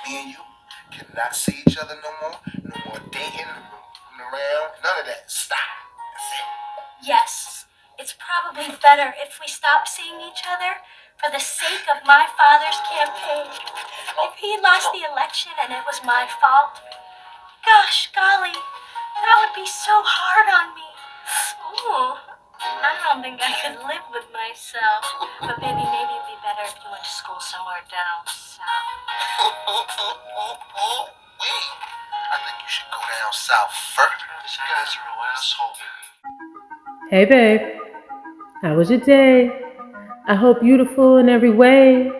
Me and you cannot see each other no more. No more dating, around, none of that. Stop. That's it. Yes, it's probably better if we stop seeing each other for the sake of my father's campaign. If he lost the election and it was my fault, gosh golly, that would be so hard on me. Ooh, I don't think I could live with myself. But maybe it'd be better if you went to school somewhere down south. Wait. I think you should go down south first. This guy's a real asshole. Hey babe, how was your day? I hope beautiful in every way.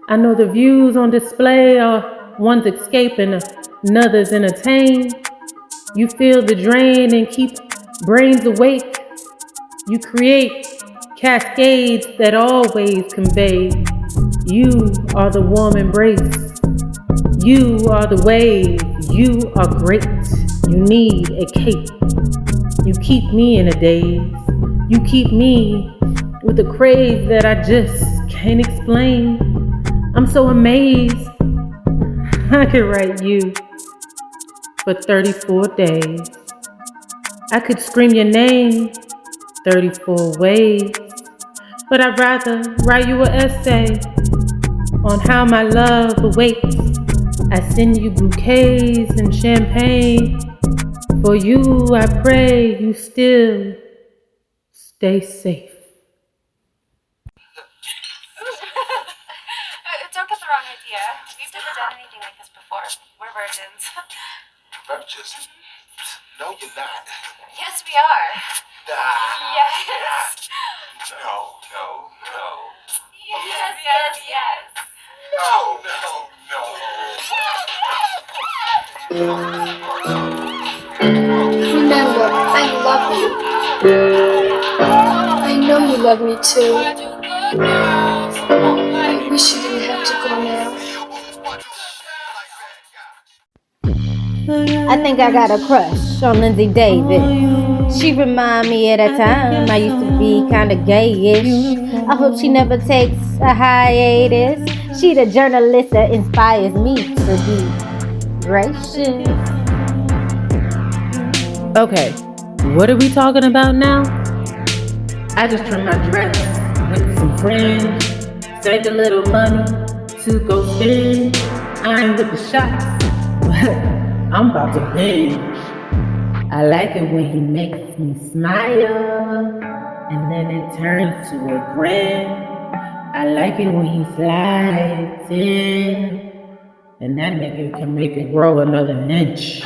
I know the views on display are one's escape and another's entertain. You feel the drain and keep brains awake. You create cascades that always convey. You are the warm embrace. You are the wave. You are great. You need a cape. You keep me in a daze. You keep me with a craze that I just can't explain. I'm so amazed. I could write you for 34 days. I could scream your name 34 ways. But I'd rather write you an essay on how my love awaits. I send you bouquets and champagne. For you, I pray you still stay safe. Don't get the wrong idea. We've never done anything like this before. We're virgins. Virgins? No, you're not. Yes, we are. Nah. Yes. No. Yes. Remember, I love you. I know you love me too. I wish you didn't have to go now. I think I got a crush on Lindsay Davis. She remind me at a time I used to be kinda gayish. I hope she never takes a hiatus. She the journalist that inspires me to be gracious. Okay, what are we talking about now? I just trimmed my dress with some friends, saved a little money to go spend. I ain't with the shots, but I'm about to binge. I like it when he makes me smile, and then it turns to a grin. I like it when he slides in, and that nigga can make it grow another inch.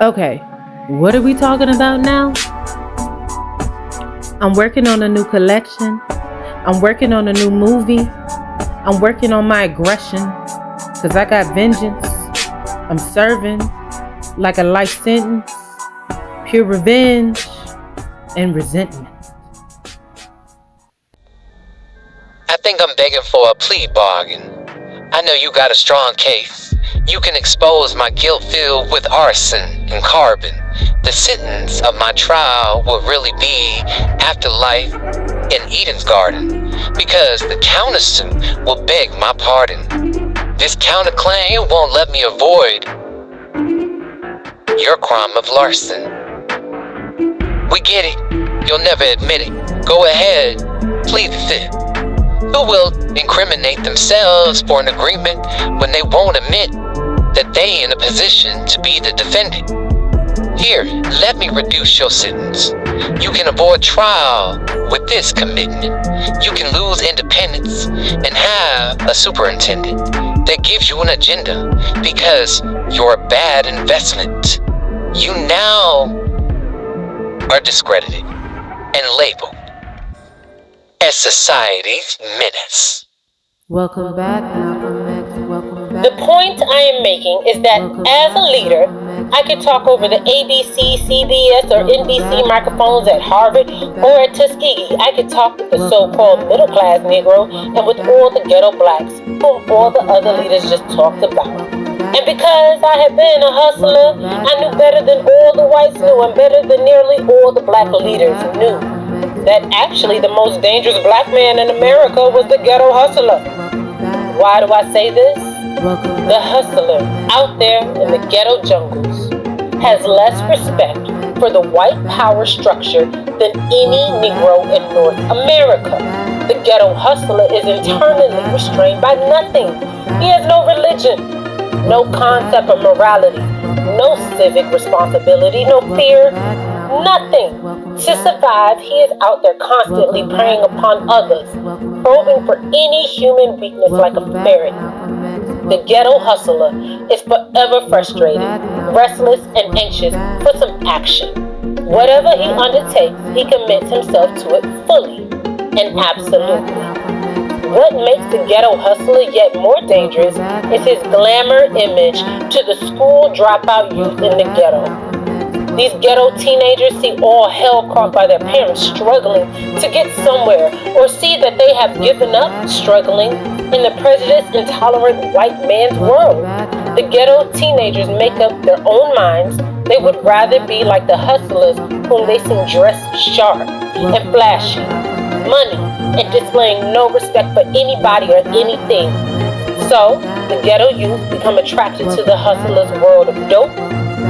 Okay, what are we talking about now? I'm working on a new collection. I'm working on a new movie. I'm working on my aggression, cause I got vengeance. I'm serving like a life sentence, pure revenge and resentment. I think I'm begging for a plea bargain. I know you got a strong case. You can expose my guilt filled with arson and carbon. The sentence of my trial will really be afterlife in Eden's garden, because the countersuit will beg my pardon. This counterclaim won't let me avoid your crime of larceny. We get it. You'll never admit it. Go ahead. Plead the fifth. Who will incriminate themselves for an agreement when they won't admit that they in a position to be the defendant? Here, let me reduce your sentence. You can avoid trial with this commitment. You can lose independence and have a superintendent that gives you an agenda because you're a bad investment. You now are discredited and labeled as society's menace. Welcome back, Malcolm X. Welcome back. The point I am making is that as a leader, I could talk over the ABC, CBS, or NBC microphones at Harvard or at Tuskegee. I could talk with the so-called middle-class Negro and with all the ghetto blacks whom all the other leaders just talked about. And because I had been a hustler, I knew better than all the whites knew and better than nearly all the black leaders knew that actually the most dangerous black man in America was the ghetto hustler. Why do I say this? The hustler out there in the ghetto jungles has less respect for the white power structure than any Negro in North America. The ghetto hustler is internally restrained by nothing. He has no religion, no concept of morality, no civic responsibility, no fear, nothing. To survive, he is out there constantly preying upon others, probing for any human weakness like a ferret. The ghetto hustler is forever frustrated, restless, and anxious for some action. Whatever he undertakes, he commits himself to it fully and absolutely. What makes the ghetto hustler yet more dangerous is his glamour image to the school dropout youth in the ghetto. These ghetto teenagers see all hell caught by their parents struggling to get somewhere, or see that they have given up struggling in the prejudiced, intolerant white man's world. The ghetto teenagers make up their own minds. They would rather be like the hustlers whom they see dressed sharp and flashy, money, and displaying no respect for anybody or anything. So, the ghetto youth become attracted to the hustler's world of dope,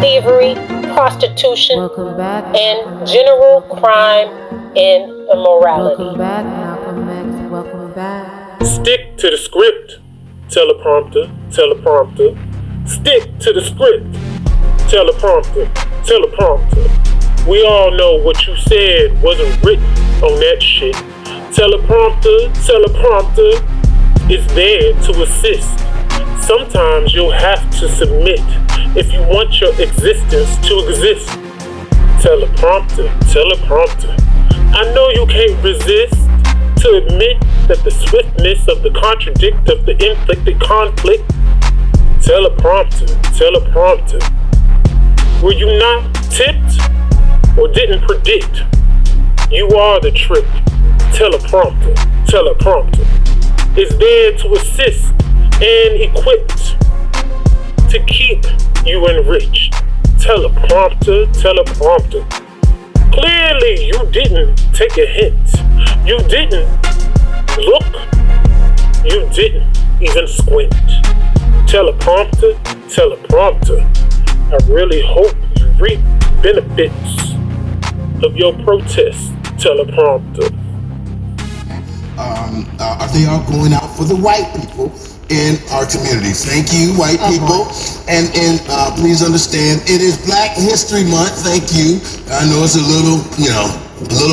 thievery, prostitution, and general crime and immorality. Stick to the script. Teleprompter, teleprompter. Stick to the script. Teleprompter, teleprompter. We all know what you said wasn't written on that shit. Teleprompter, teleprompter is there to assist. Sometimes you'll have to submit if you want your existence to exist. Teleprompter, teleprompter. I know you can't resist to admit that the swiftness of the contradict of the inflicted conflict. Teleprompter, teleprompter. Were you not tipped or didn't predict? You are the trick. Teleprompter, teleprompter is there to assist and equipped to keep you enriched. Teleprompter, teleprompter. Clearly you didn't take a hint. You didn't look. You didn't even squint. Teleprompter, teleprompter. I really hope you reap benefits of your protest. Teleprompter. They are going out for the white people in our community. Thank you, white people. And please understand, it is Black History Month. Thank you. I know it's a little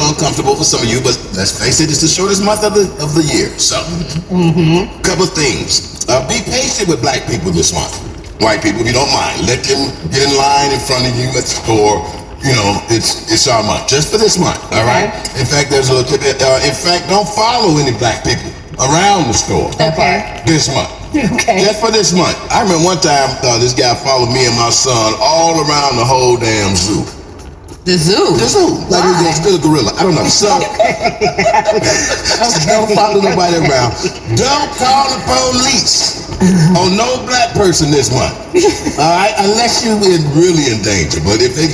uncomfortable for some of you, but let's face it, it's the shortest month of the year. So, couple of things. Be patient with Black people this month. White people, if you don't mind, let them get in line in front of you at the store. You know, it's our month, just for this month, all right? In fact, there's a little tip. In fact, don't follow any Black people around the store. Okay. This month. Okay. Just for this month. I remember one time this guy followed me and my son all around the whole damn zoo. The zoo? The zoo. Like he was still a gorilla. I don't know. So, don't follow nobody around. Don't call the police on no Black person this month. Alright? Unless you is really in danger. But if they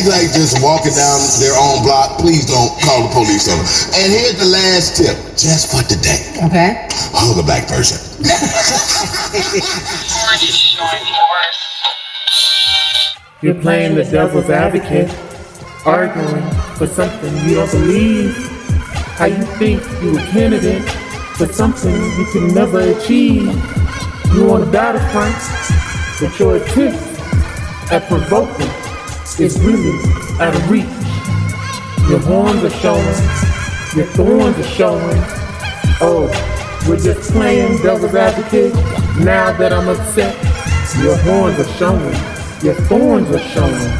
like just walking down their own block, please don't call the police on them. And here's the last tip. Just for today. Okay. Hug a Black person. You're playing the devil's advocate, arguing for something you don't believe. How you think you a candidate for something you can never achieve. You on the battlefront, but your attempt at provoking is really out of reach. Your horns are showing, your thorns are showing. Oh, we're just playing devil's advocate. Now that I'm upset, your horns are showing. Your thorns are showing.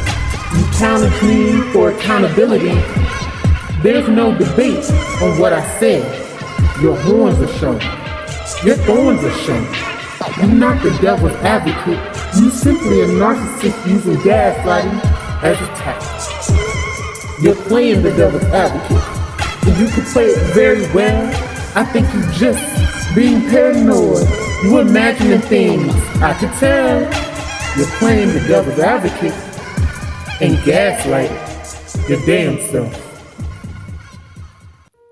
You challenge me for accountability. There's no debate on what I said. Your horns are showing. Your thorns are showing. You're not the devil's advocate. You're simply a narcissist using gaslighting as a tactic. You're playing the devil's advocate. If you could play it very well, I think you're just being paranoid. You imagining things. I could tell. You're playing the devil's advocate and gaslighting your damn self.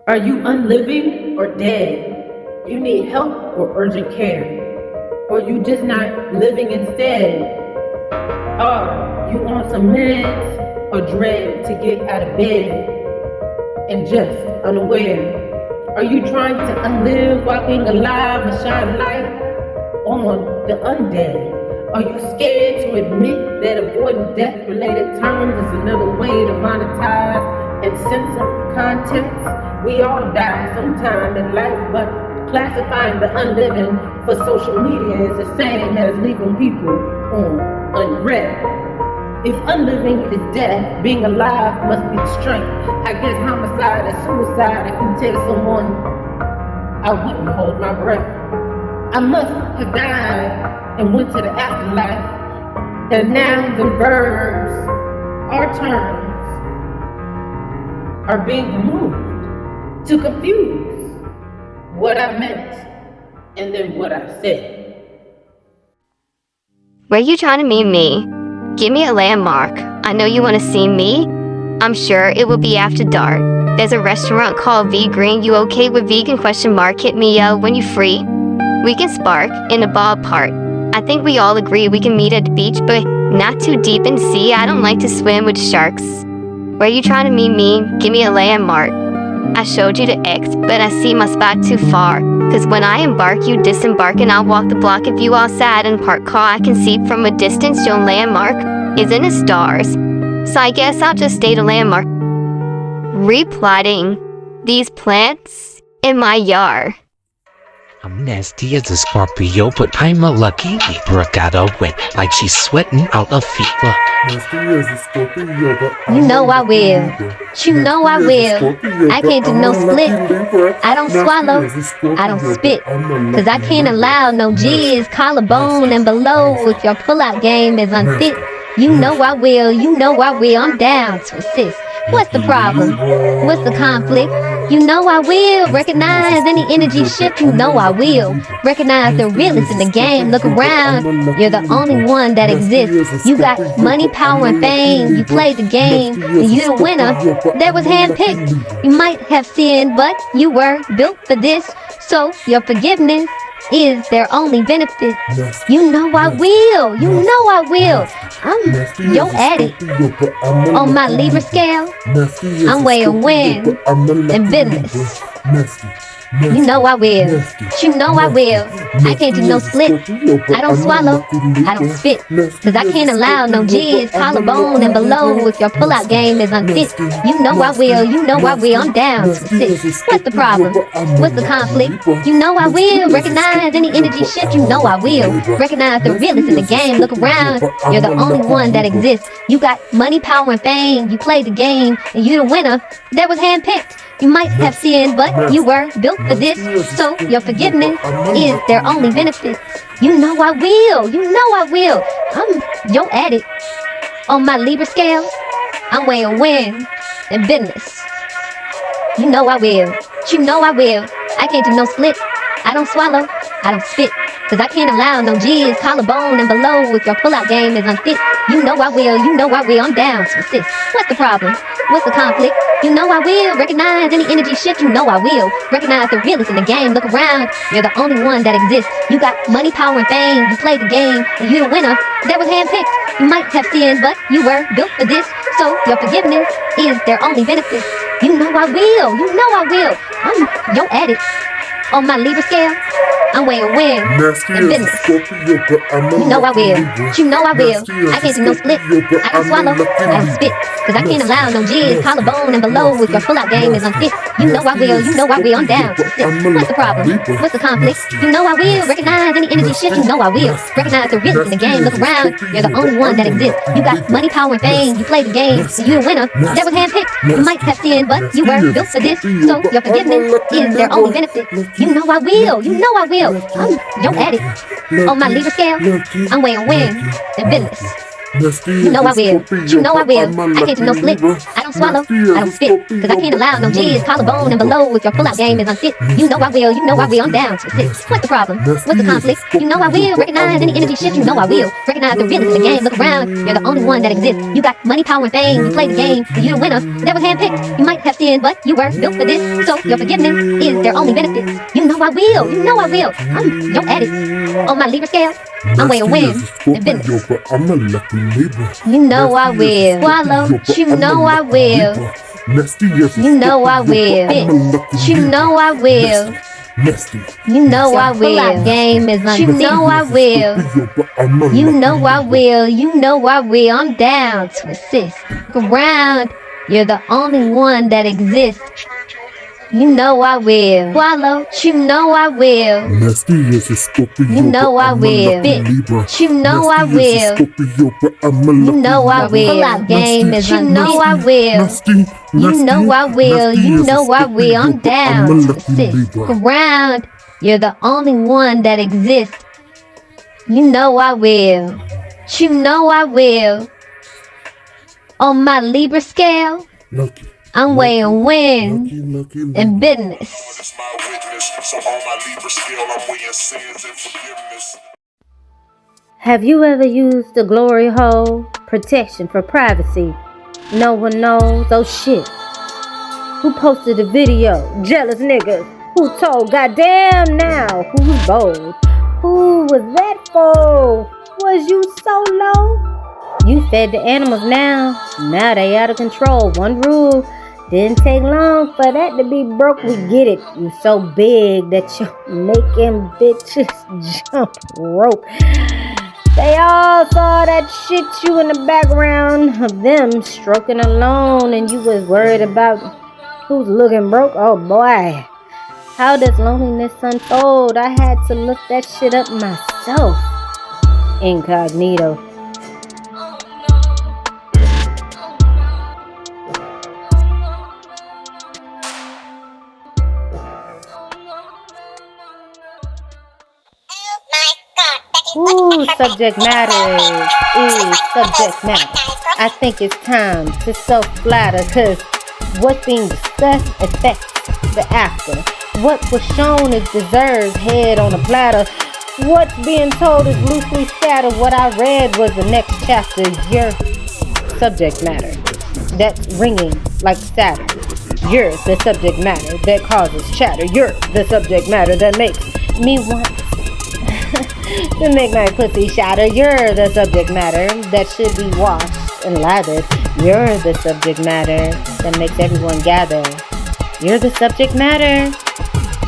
Are you unliving or dead? You need help or urgent care. Or you just not living instead? Are you on some meds or dread to get out of bed and just unaware? Are you trying to unlive while being alive and shine light on the undead? Are you scared to admit that avoiding death-related terms is another way to monetize and censor context? We all die sometime in life, but classifying the unliving for social media is the same as leaving people on unread. If unliving is death, being alive must be the strength. I guess homicide is suicide if you tell someone I wouldn't hold my breath. I must have died and went to the afterlife. And nouns and verbs or terms are being removed to confuse what I meant and then what I said. Were you trying to meet me? Give me a landmark. I know you want to see me. I'm sure it will be after dark. There's a restaurant called V Green. You okay with vegan? Hit me up when you're free. We can spark in the ballpark. I think we all agree we can meet at the beach, but not too deep in the sea. I don't like to swim with sharks. Were you trying to meet me? Give me a landmark. I showed you the X, but I see my spot too far. Cause when I embark, you disembark, and I'll walk the block. If you all sat in parked car, I can see from a distance your landmark is in the stars. So I guess I'll just stay the landmark. Replotting these plants in my yard. I'm nasty as a Scorpio, but I'm a lucky Libra. Got a wet like she's sweating out a fever. You know I will. You know I will. I can't do no split. I don't swallow. I don't spit. Cause I can't allow no jizz, collarbone and below. If your pullout game is unfit, you know I will. You know I will. I'm down to assist. What's the problem? What's the conflict? You know I will. Recognize any energy shift. You know I will. Recognize the realest in the game. Look around. You're the only one that exists. You got money, power, and fame. You played the game. And you're the winner. That was handpicked. You might have sinned, but you were built for this. So your forgiveness is their only benefit. You know I will. You know I will. I'm your addict. On my Libra scale, I'm weighing win and business. You know I will. You know I will. I can't do no split. I don't swallow. I don't spit. Cause I can't allow no jizz, collarbone and below. If your pullout game is unfit, you know I will. You know I will. I'm down to assist. What's the problem? What's the conflict? You know I will. Recognize any energy shift. You know I will. Recognize the realest in the game. Look around. You're the only one that exists. You got money, power, and fame. You played the game and you're the winner. That was handpicked. You might have sinned, but you were built for this. So your forgiveness is their only benefit. You know I will. You know I will. I'm your addict. On my Libra scale, I'm weighing win and business. You know I will. You know I will. I can't do no split. I don't swallow. I don't spit. Cause I can't allow no jizz, collarbone and below. If your pullout game is unfit, you know I will. You know I will. I'm down to assist. What's the problem? What's the conflict? You know I will. Recognize any energy shift. You know I will. Recognize the realest in the game. Look around. You're the only one that exists. You got money, power, and fame. You played the game and you're the winner. That was handpicked. You might have sinned, but you were built for this. So your forgiveness is their only benefit. You know I will. You know I will. I'm your addict. On my Libra scale, I'm weighing win and business. You know I will. You know I will. I can't do no split. I don't swallow. I don't spit. Cause I can't allow no jizz, collarbone and below. If your pullout game is unfit, you know I will. You know I will. I'm down to assist. What's the problem? What's the conflict? You know I will. Recognize any energy shift. You know I will. Recognize the realest in the game. Look around. You're the only one that exists. You got money, power, and fame. You played the game and you're the winner. That was handpicked. You might have sinned, but you were built for this. So your forgiveness is their only benefit. You know I will. You know I will. I'm your addict. On my Libra scale, I'm weighing win and business. You know I will. You know I will. I can't do no slip. I don't swallow. I don't spit. Cause I can't allow no jizz, collarbone, and below if your pull-out game is unfit. You know I will. You know I will. I'm down to assist. What's the problem? What's the conflict? You know I will. Recognize any energy shift. You know I will. Recognize the realness in the game. Look around. You're the only one that exists. You got money, power, and fame. You play the game. And you're the winner. That was handpicked. You might have sinned, but you were built for this. So your forgiveness is their only benefit. You know I will. You know I will. I'm your addict. On my Libra scale, I'm weighing wins and business. I'm a lucky Libra. You know I will. Swallow. You know I will. You know I will. Bitch. You know I will. You know I will. Game is on. You know I will. You know I will. You know I will. I'm down to assist. Look around. You're the only one that exists. You know I will. Swallow. You know I will. You know I will. Bitch. You know I will. You know I will. Pull out game is on. You know I will. You know I will. You know I will. I'm down to assist. Look around. You're the only one that exists. You know I will. You know I will. On my Libra scale, I'm weighing wins and business. Have you ever used the glory hole? Protection for privacy. No one knows. Oh shit. Who posted the video? Jealous niggas. Who told? Goddamn now. Who's bold? Who was that for? Was you so low? You fed the animals now. Now they out of control. One rule. Didn't take long for that to be broke. We get it. You so big that you're making bitches jump rope. They all saw that shit you in the background of them stroking alone, and you was worried about who's looking broke. Oh boy. How does loneliness unfold? I had to look that shit up myself. Incognito. Ooh, subject matter is subject matter. I think it's time to self-flatter, cause what's being discussed affects the after. What was shown is deserves head on a platter. What's being told is loosely scattered. What I read was the next chapter. Your subject matter that's ringing like Saturn. You're the subject matter that causes chatter. You're the subject matter that makes me want to make my pussy shatter. You're the subject matter that should be washed and lathered. You're the subject matter that makes everyone gather. You're the subject matter,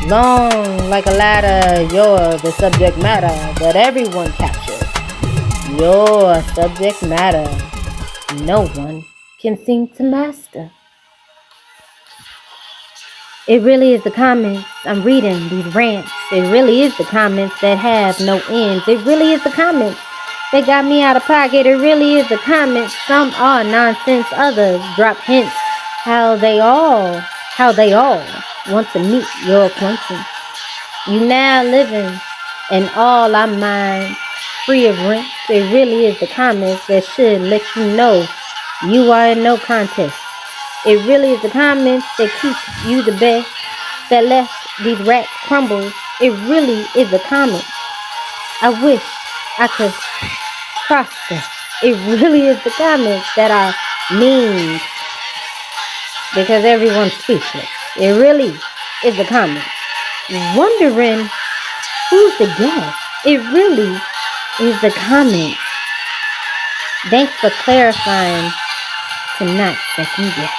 long like a ladder. You're the subject matter that everyone captures. You're subject matter no one can seem to master. It really is the comments. I'm reading these rants. It really is the comments that have no ends. It really is the comments that got me out of pocket. It really is the comments. Some are nonsense. Others drop hints. How they all want to meet your acquaintance. You now living in all our minds, free of rent. It really is the comments that should let you know you are in no contest. It really is the comments that keep you the best, that left these rats crumbles. It really is the comments. I wish I could process. It really is the comments that are memes, because everyone's speechless. It really is the comments. Wondering who's the guest. It really is the comments. Thanks for clarifying to not second guess.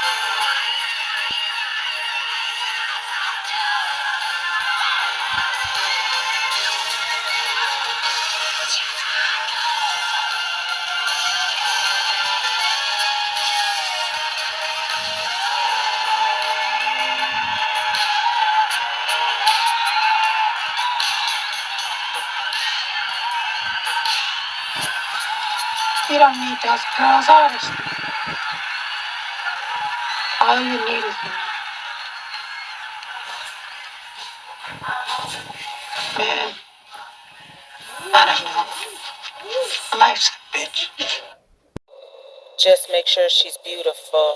You don't need those girls artists. All you need is me. Man, I don't know. Life's a bitch. Just make sure she's beautiful.